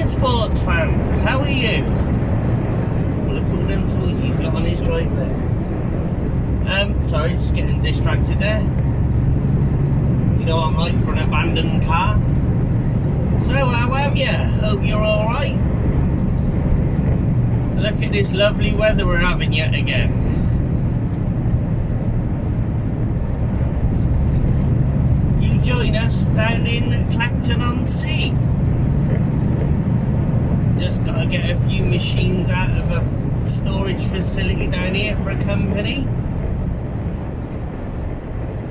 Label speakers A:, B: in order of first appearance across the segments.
A: then, sports fan, how are you? Well, look at all them toys he's got on his drive there. Sorry, just getting distracted there. You know what I'm like for an abandoned car. So, how have you? Hope you're alright. Look at this lovely weather we're having yet again. You join us down in Cheltenham. Just got to get a few machines out of a storage facility down here for a company.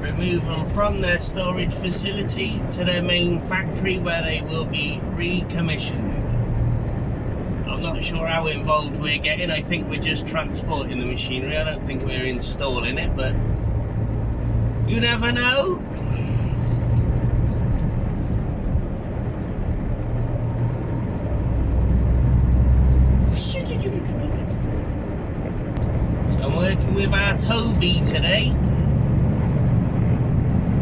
A: Remove them from their storage facility to their main factory where they will be recommissioned. I'm not sure how involved we're getting. I think we're just transporting the machinery. I don't think we're installing it, but you never know. So I'm working with our Toby today.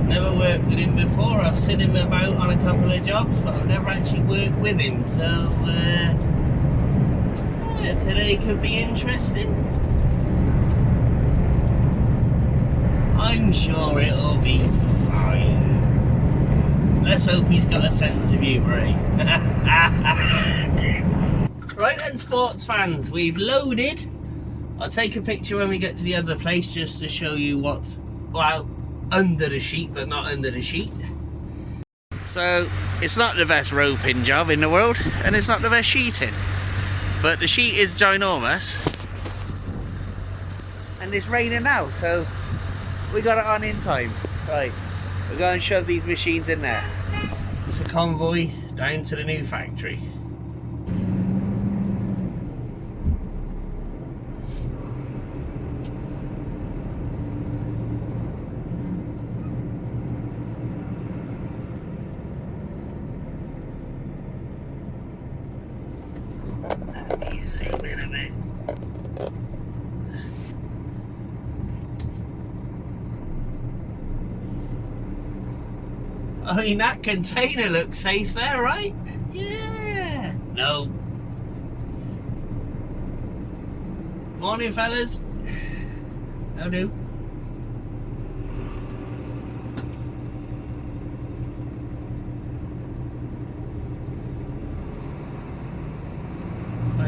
A: Never worked with him before. I've seen him about on a couple of jobs, but I've never actually worked with him. So today could be interesting. I'm sure it'll be fine. Let's hope he's got a sense of humour, eh? Right then, sports fans, we've loaded. I'll take a picture when we get to the other place just to show you what's, well, under the sheet, but not under the sheet. So it's not the best roping job in the world, and it's not the best sheeting, but the sheet is ginormous, and it's raining now, so we got it on in time. Right, we're going to shove these machines in there. It's a convoy down to the new factory. Zoom in a bit. I mean, that container looks safe there, right? Yeah. No. Morning, fellas. How do?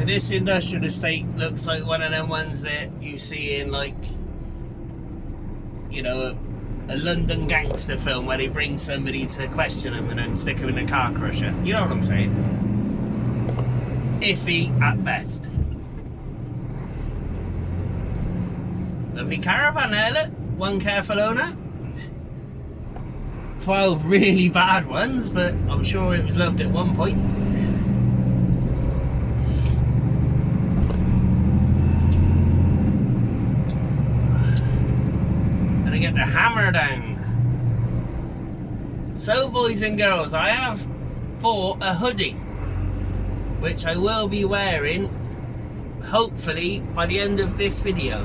A: This industrial estate looks like one of them ones that you see in, like, you know, a London gangster film where they bring somebody to question them and then stick them in a car crusher. You know what I'm saying? Iffy at best. Lovely caravan there, look. One careful owner. 12 really bad ones, but I'm sure it was loved at one point. Get the hammer down. So, boys and girls, I have bought a hoodie which I will be wearing hopefully by the end of this video.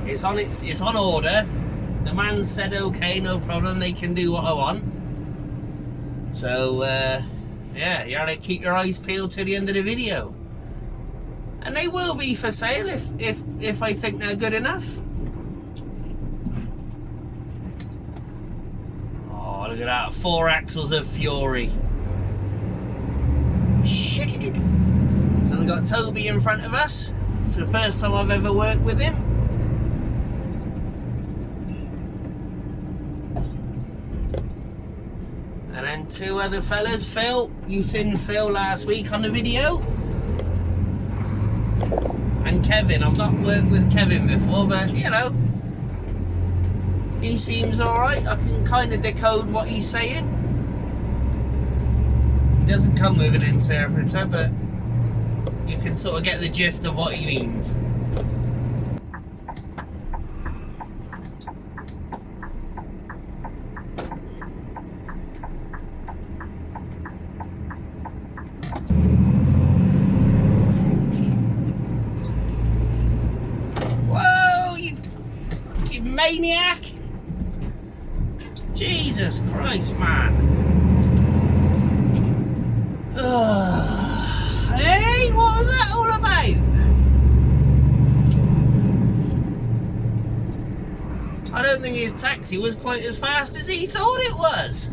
A: It's on order. The man said okay, no problem, they can do what I want. So yeah, you gotta keep your eyes peeled to the end of the video, and they will be for sale if I think they're good enough. Look at that, 4 axles of fury. So we've got Toby in front of us. It's the first time I've ever worked with him. And then 2 other fellas. Phil, you seen Phil last week on the video. And Kevin, I've not worked with Kevin before, but you know, he seems alright. I can kind of decode what he's saying. He doesn't come with an interpreter, but you can sort of get the gist of what he means. Whoa, you fucking maniac! Jesus Christ, man. Ugh. his taxi was quite as fast as he thought it was.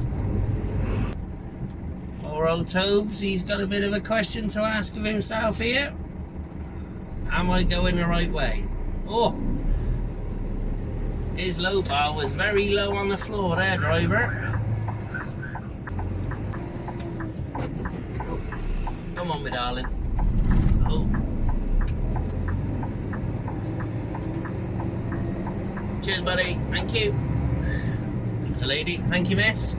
A: Poor old Tobes, he's got a bit of a question to ask of himself here. Am I going the right way? Oh, his low bar was very low on the floor there, driver. Come on, my darling. Oh. Cheers, buddy. Thank you. Thanks, a lady. Thank you, miss.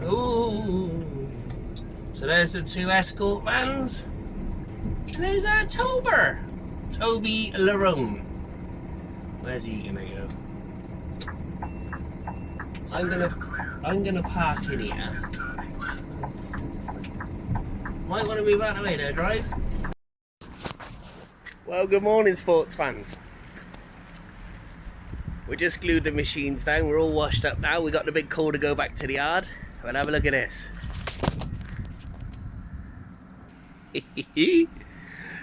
A: Ooh. So there's the two escort vans. And there's our Toby Larone. Where's he gonna go? I'm gonna park in here. Might want to move out of the way there, drive. Well, good morning, sports fans. We just glued the machines down. We're all washed up now. We got the big call to go back to the yard. But have a look at this.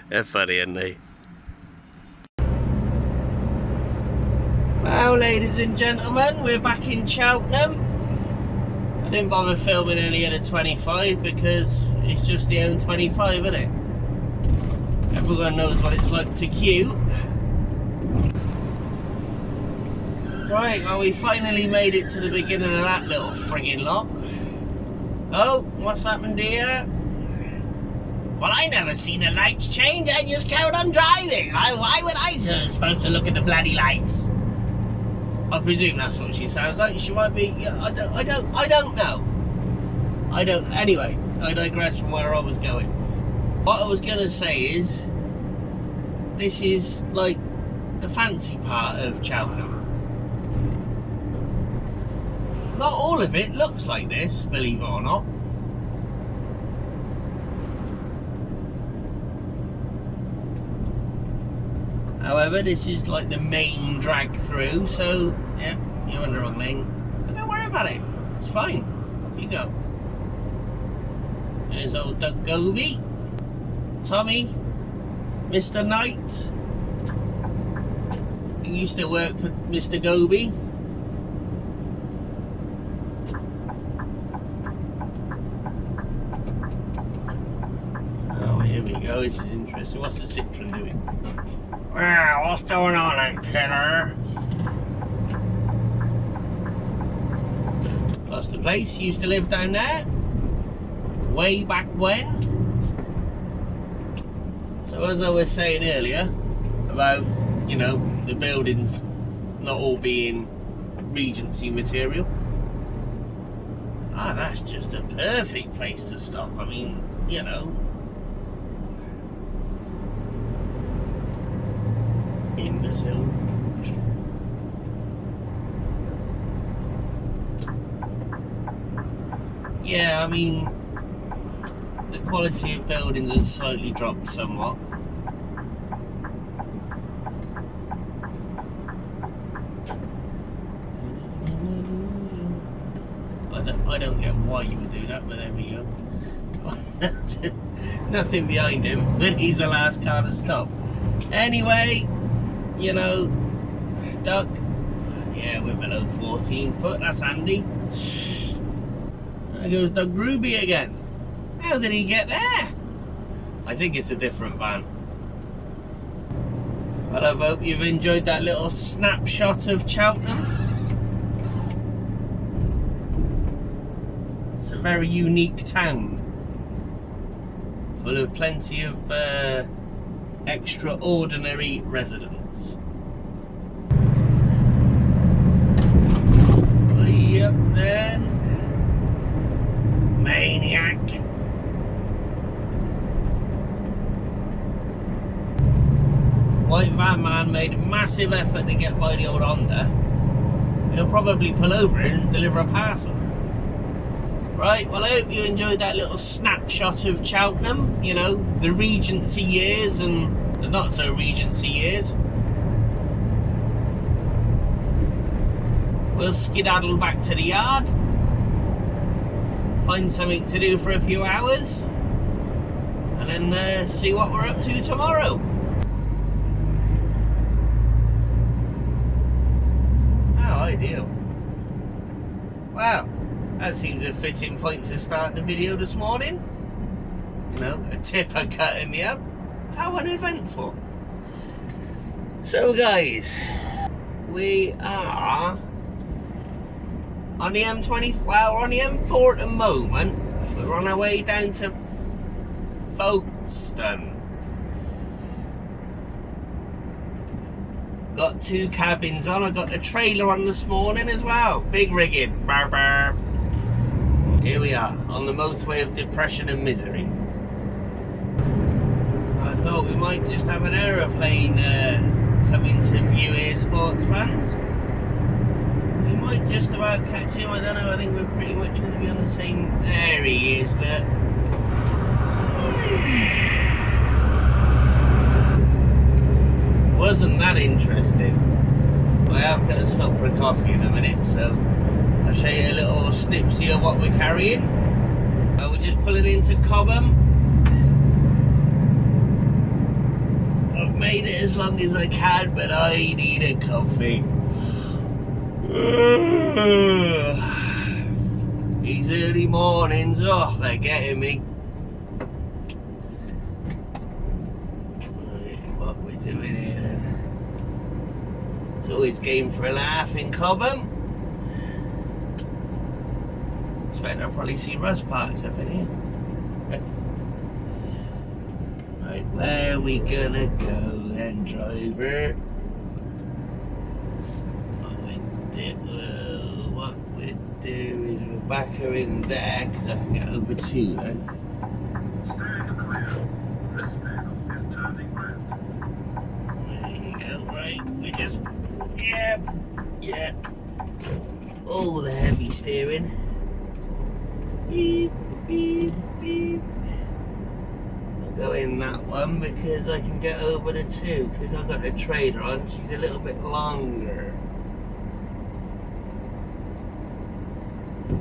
A: They're funny, aren't they? Well, ladies and gentlemen, we're back in Cheltenham. I didn't bother filming any of the 25 because it's just the own 25, isn't it? Everyone knows what it's like to queue. Right, well, we finally made it to the beginning of that little frigging lot. Oh, what's happened here? Well, I never seen the lights change. I just carried on driving. Why would I supposed to look at the bloody lights? I presume that's what she sounds like. She might be. I don't know. Anyway, I digress from where I was going. What I was gonna say is, this is like the fancy part of Cheltenham. Not all of it looks like this, believe it or not. However, this is like the main drag through, so yeah, you're on the wrong lane. But don't worry about it, it's fine. Off you go. There's old Doug Goby, Tommy, Mr. Knight. He used to work for Mr. Goby. Oh, here we go. This is interesting. What's the Citroen doing? Wow, what's going on, antenna? That's the place. He used to live down there. Way back when. So as I was saying earlier about, you know, the buildings not all being Regency material. Ah, that's just a perfect place to stop. I mean, you know. Imbecile. Yeah, I mean, the quality of buildings has slightly dropped somewhat. I don't get why you would do that, but there we go. Nothing behind him, but he's the last car to stop. Anyway, you know, Duck, yeah, we're below 14 foot, that's handy. There goes Doug Ruby again. How did he get there? I think it's a different van. Well, I hope you've enjoyed that little snapshot of Cheltenham. very unique town, full of plenty of extraordinary residents. Way up then, maniac. White van man made a massive effort to get by the old Honda. He'll probably pull over and deliver a parcel. Right, well, I hope you enjoyed that little snapshot of Cheltenham, you know, the Regency years and the not so Regency years. We'll skedaddle back to the yard, find something to do for a few hours, and then see what we're up to tomorrow. How ideal. Wow. That seems a fitting point to start the video this morning. You know, a tipper cutting me up. How uneventful. So guys, we are on the M20, well, we're on the M4 at the moment. We're on our way down to Folkestone. Got 2 cabins on. I got the trailer on this morning as well. Big rigging. Burr, burr. Here we are, on the motorway of depression and misery. I thought we might just have an aeroplane come into view here, sports fans. We might just about catch him, I don't know, I think we're pretty much going to be on the same... There he is, look. Wasn't that interesting? I am going to stop for a coffee in a minute, so... I'll show you a little snipsy of what we're carrying. We're just pulling into Cobham. I've made it as long as I can, but I need a coffee. These early mornings, oh, they're getting me. Right, what we're doing here. It's always game for a laugh in Cobham. I'll probably see Russ parked up in here. Right, where are we gonna go then, driver? What we'll do is we'll back her in there because I can get over 2 then. There you go, right? We just, yeah. Oh, the heavy steering. Beep, beep, beep. I'll go in that one because I can get over the 2 because I've got the trailer on. She's a little bit longer. There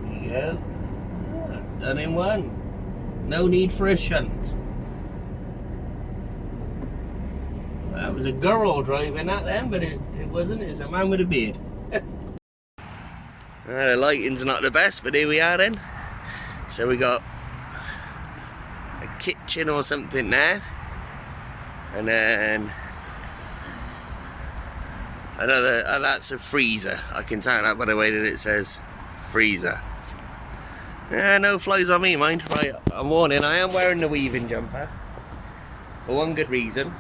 A: we go. Done in one. No need for a shunt. Well, that was a girl driving that then, but it wasn't. It's a man with a beard. The lighting's not the best, but here we are then. So we got a kitchen or something there, and then another, that's a freezer. I can tell that by the way that it says freezer. Yeah, no flies on me, mind. Right, I'm warning, I am wearing the weaving jumper for one good reason.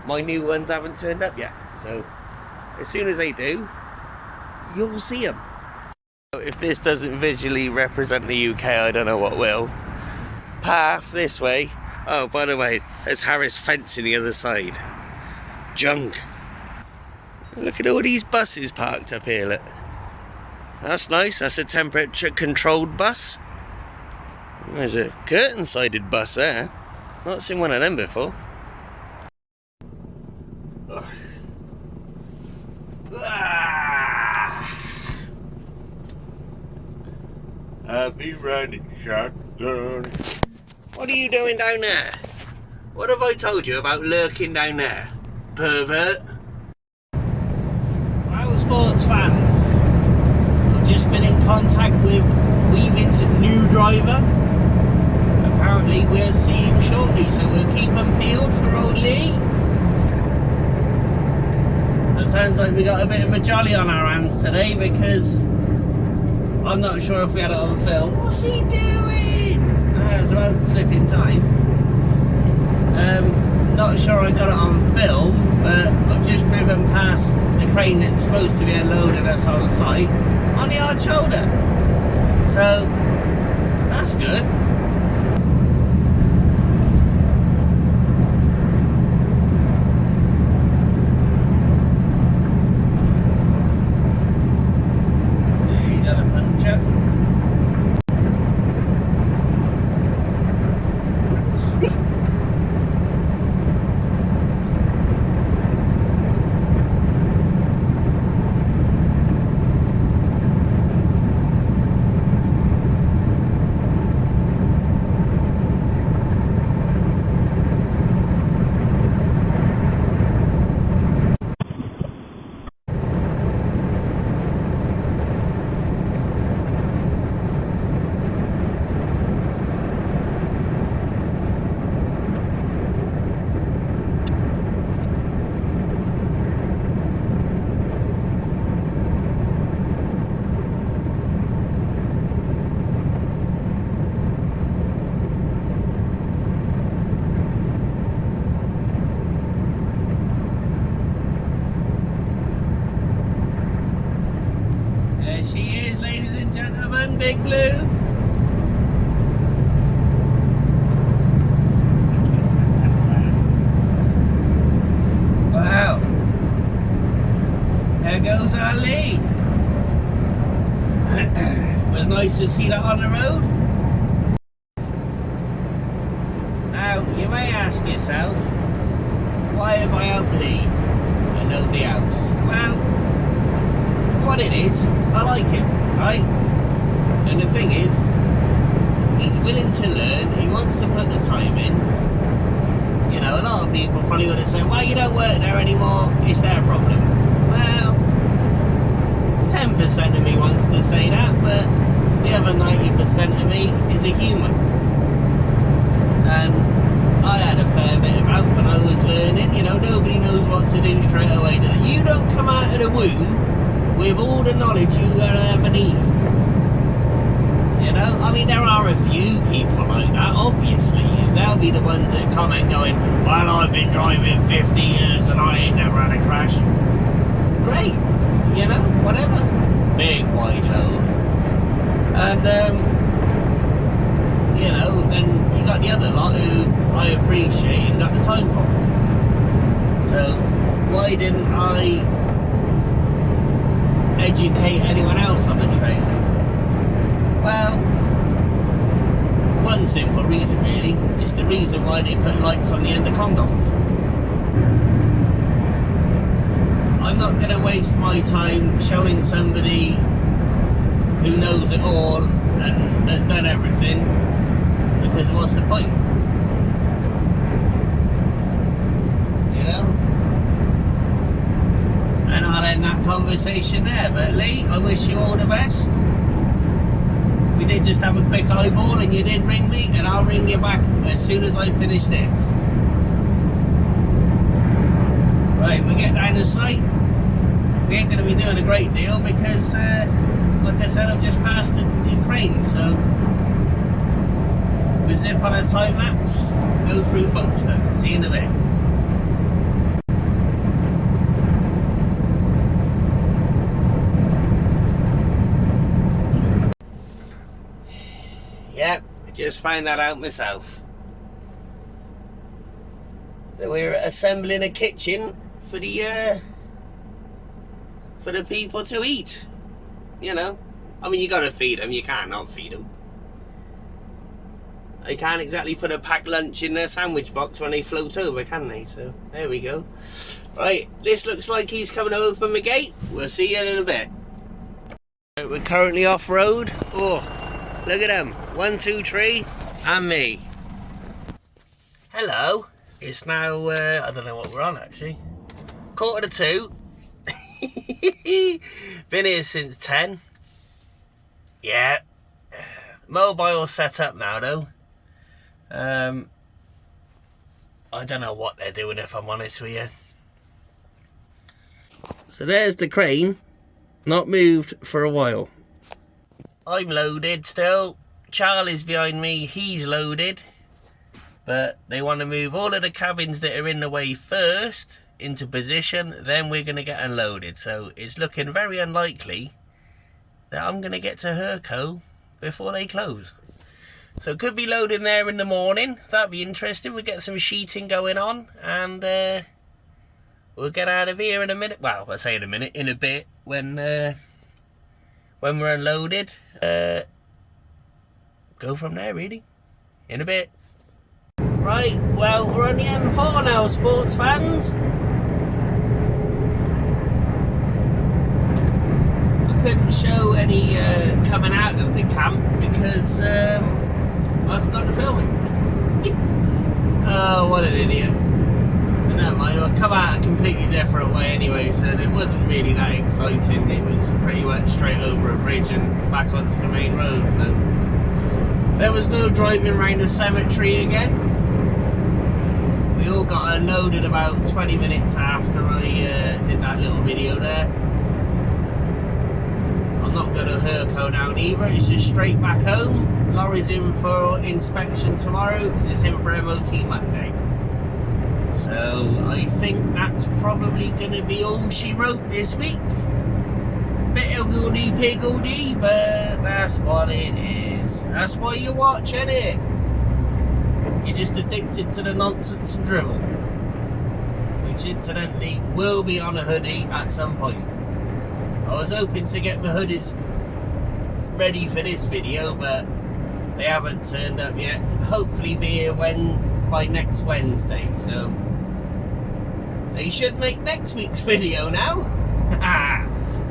A: My new ones haven't turned up yet, so as soon as they do, you'll see them. If this doesn't visually represent the UK, I don't know what will. Path this way. Oh, by the way, there's Harris fencing the other side. Junk. Look at all these buses parked up here, look. That's nice, that's a temperature controlled bus. There's a curtain-sided bus there. Not seen one of them before. Happy riding shotgun. What are you doing down there? What have I told you about lurking down there, pervert? Well, sports fans, I've just been in contact with Weaving's new driver. Apparently we'll see him shortly, so we'll keep him peeled for old Lee. Does sounds like we got a bit of a jolly on our hands today, because I'm not sure if we had it on film. What's he doing? It's about flipping time. Not sure I got it on film, but I've just driven past the crane that's supposed to be unloading us on site on the hard shoulder. So that's good. He's got a puncture. She is, ladies and gentlemen, Big Blue. Wow. There goes our Lee. Was nice to see that on the road. Now, you may ask yourself, why have I helped Lee and nobody else? Well, what it is, I like him, right? And the thing is, he's willing to learn, he wants to put the time in. You know, a lot of people probably would have said, well, you don't work there anymore, it's their problem. Well, 10% of me wants to say that, but the other 90% of me is a human. And I had a fair bit of help when I was learning. You know, nobody knows what to do straight away. You don't come out of the womb with all the knowledge you will ever need. You know, I mean, there are a few people like that, obviously. They'll be the ones that comment going, well, I've been driving 50 years and I ain't never had a crash. Great, you know, whatever. Big wide load. And, you know, then you got the other lot who I appreciate and got the time for. So, why didn't I educate anyone else on the trailer? Well, one simple reason really. It's the reason why they put lights on the end of condoms. I'm not going to waste my time showing somebody who knows it all and has done everything, because what's the point? You know? And I'll end that conversation there. But Lee, I wish you all the best. We did just have a quick eyeball and you did ring me, and I'll ring you back as soon as I finish this. Right, we get down to site. We ain't going to be doing a great deal because, like I said, I've just passed the crane, so we zip on a time lapse, go through Folkestone. See you in a bit. Yep, I just found that out myself. So we're assembling a kitchen for the people to eat. You know, I mean, you gotta feed them. You can't not feed them. They can't exactly put a packed lunch in their sandwich box when they float over, can they? So there we go. Right, this looks like he's coming over from the gate. We'll see you in a bit. Right, we're currently off road. Oh, look at them. 1, 2, 3, and me. Hello. It's now, I don't know what we're on actually. 1:45. Been here since 10. Yeah. Mobile set up now though. I don't know what they're doing, if I'm honest with you. So there's the crane, not moved for a while. I'm loaded still. Charlie's behind me, he's loaded. But they want to move all of the cabins that are in the way first into position, then we're going to get unloaded. So it's looking very unlikely that I'm going to get to Herco before they close. So could be loading there in the morning. That'd be interesting. We'll get some sheeting going on, and we'll get out of here in a minute. Well, I say in a minute, in a bit, when we're unloaded. Go from there, really. In a bit. Right, well, we're on the M4 now, sports fans. I couldn't show any coming out of the camp because I forgot to film it. Oh, what an idiot. But never mind, it'll come out a completely different way anyway, so it wasn't really that exciting. It was pretty much straight over a bridge and back onto the main road, so there was no driving around the cemetery again. We all got unloaded about 20 minutes after I did that little video there. I'm not going to Herco down either, it's just straight back home. Lorry's in for inspection tomorrow because it's in for MOT Monday. So I think that's probably going to be all she wrote this week. Bit of goody-piggledy, but that's what it is. That's why you watch, innit? You're just addicted to the nonsense and drivel, which incidentally will be on a hoodie at some point. I was hoping to get my hoodies ready for this video, but they haven't turned up yet. Hopefully be here by next Wednesday, so they should make next week's video now.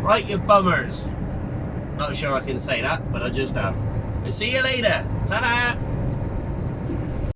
A: Right, you bummers. Not sure I can say that, but I just have. We'll see you later. Ta-da!